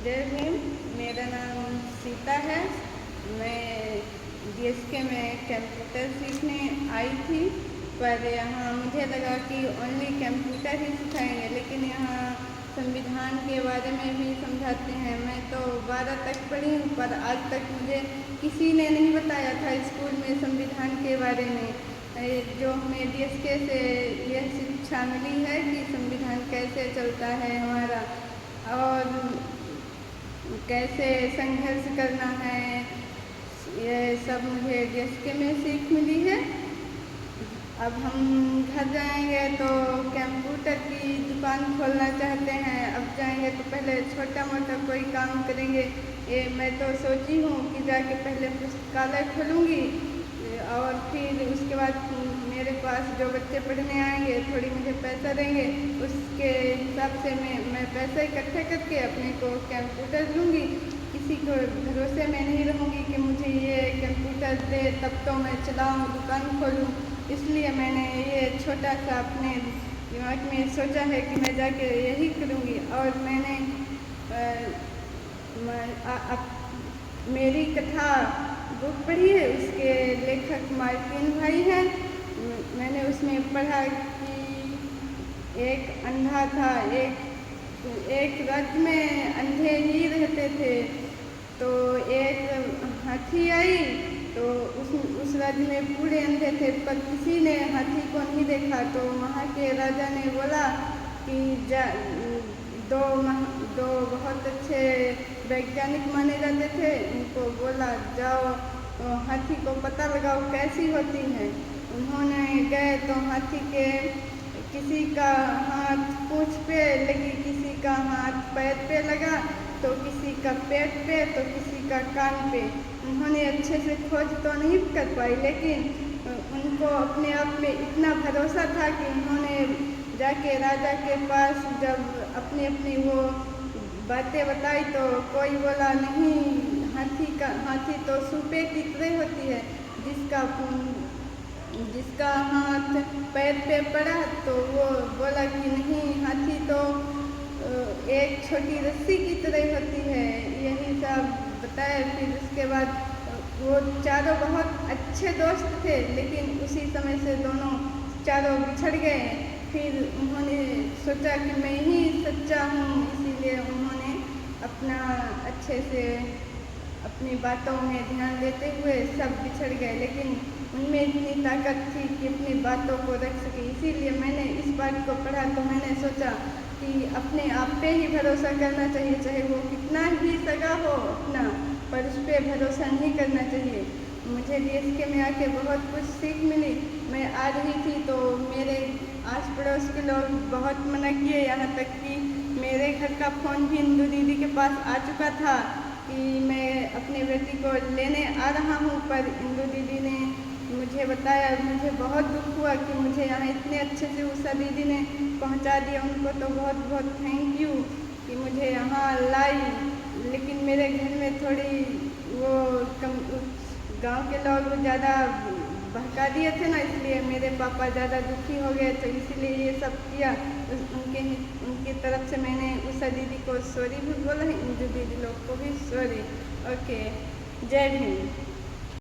जय भीम। मेरा नाम सीता है। मैं DSK में कंप्यूटर सीखने आई थी, पर यहाँ मुझे लगा कि ओनली कंप्यूटर ही सिखाएंगे, लेकिन यहाँ संविधान के बारे में भी समझाते हैं। मैं तो 12 तक पढ़ी हूँ, पर आज तक मुझे किसी ने नहीं बताया था स्कूल में संविधान के बारे में। जो हमें DSK से यह शिक्षा मिली है कि संविधान कैसे चलता है हमारा, और कैसे संघर्ष करना है, ये सब मुझे DSK में सीख मिली है। अब हम घर जाएंगे तो कंप्यूटर की दुकान खोलना चाहते हैं। अब जाएंगे तो पहले छोटा मोटा कोई काम करेंगे। ये मैं तो सोची हूँ कि जाके पहले पुस्तकालय खोलूँगी, और फिर उसके बाद मेरे पास जो बच्चे पढ़ने आएंगे थोड़ी मुझे पैसा देंगे, उसके हिसाब से मैं पैसे इकट्ठे करके अपने को कंप्यूटर लूँगी। किसी को भरोसे में नहीं रहूँगी कि मुझे ये कंप्यूटर दे तब तो मैं चलाऊँ, दुकान खोलूँ। इसलिए मैंने ये छोटा सा अपने दिमाग में सोचा है कि मैं जाके यही करूँगी। और मैंने मेरी कथा बुक पढ़ी है, उसके लेखक मार्टिन भाई हैं। मैंने उसमें पढ़ा कि एक अंधा था, एक राज्य में अंधे ही रहते थे। तो एक हाथी आई, तो उस राज्य में पूरे अंधे थे, पर किसी ने हाथी को नहीं देखा। तो वहाँ के राजा ने बोला कि दो बहुत अच्छे वैज्ञानिक माने जाते थे, उनको बोला जाओ हाथी को पता लगाओ कैसी होती है। उन्होंने गए तो हाथी के किसी का हाथ पूंछ पे लगी, किसी का हाथ पैर पे लगा, तो किसी का पेट पे, तो किसी का कान पे। उन्होंने अच्छे से खोज तो नहीं कर पाई, लेकिन उनको अपने आप में इतना भरोसा था कि उन्होंने जाके राजा के पास जब अपनी वो बातें बताई तो कोई बोला नहीं, हाथी तो सूपे की तरह होती है। जिसका हाथ पैर पे पड़ा तो वो बोला कि नहीं, हाथी तो एक छोटी रस्सी की तरह होती है। यही सब बताया। फिर उसके बाद वो चारों बहुत अच्छे दोस्त थे, लेकिन उसी समय से दोनों चारों बिछड़ गए। फिर उन्होंने सोचा कि मैं ही सच्चा हूँ, इसीलिए उन्होंने अपना अच्छे से अपनी बातों में ध्यान देते हुए सब बिछड़ गए, लेकिन उनमें इतनी ताकत थी कि अपनी बातों को रख सके। इसीलिए मैंने इस बात को पढ़ा तो मैंने सोचा कि अपने आप पे ही भरोसा करना चाहिए, चाहे वो कितना ही सगा हो अपना, पर उस पर भरोसा नहीं करना चाहिए। मुझे DSK में आके बहुत कुछ सीख मिली। मैं आ रही थी तो मेरे आस पड़ोस के लोग बहुत मना किए, यहाँ तक कि मेरे घर का फ़ोन भी इंदू दीदी के पास आ चुका था कि मैं अपने बेटी को लेने आ रहा हूँ, पर इंदू दीदी ने मुझे बताया। मुझे बहुत दुख हुआ कि मुझे यहाँ इतने अच्छे से उषा दीदी ने पहुँचा दिया। उनको तो बहुत बहुत थैंक यू कि मुझे यहाँ लाई। लेकिन मेरे घर में थोड़ी वो गांव के लोग ज़्यादा बहका दिए थे ना, इसलिए मेरे पापा ज़्यादा दुखी हो गए, तो इसीलिए ये सब किया। उनकी तरफ से मैंने उषा दीदी को सॉरी भी बोला है, इंदू दीदी लोग को भी सॉरी। ओके, जय भीम।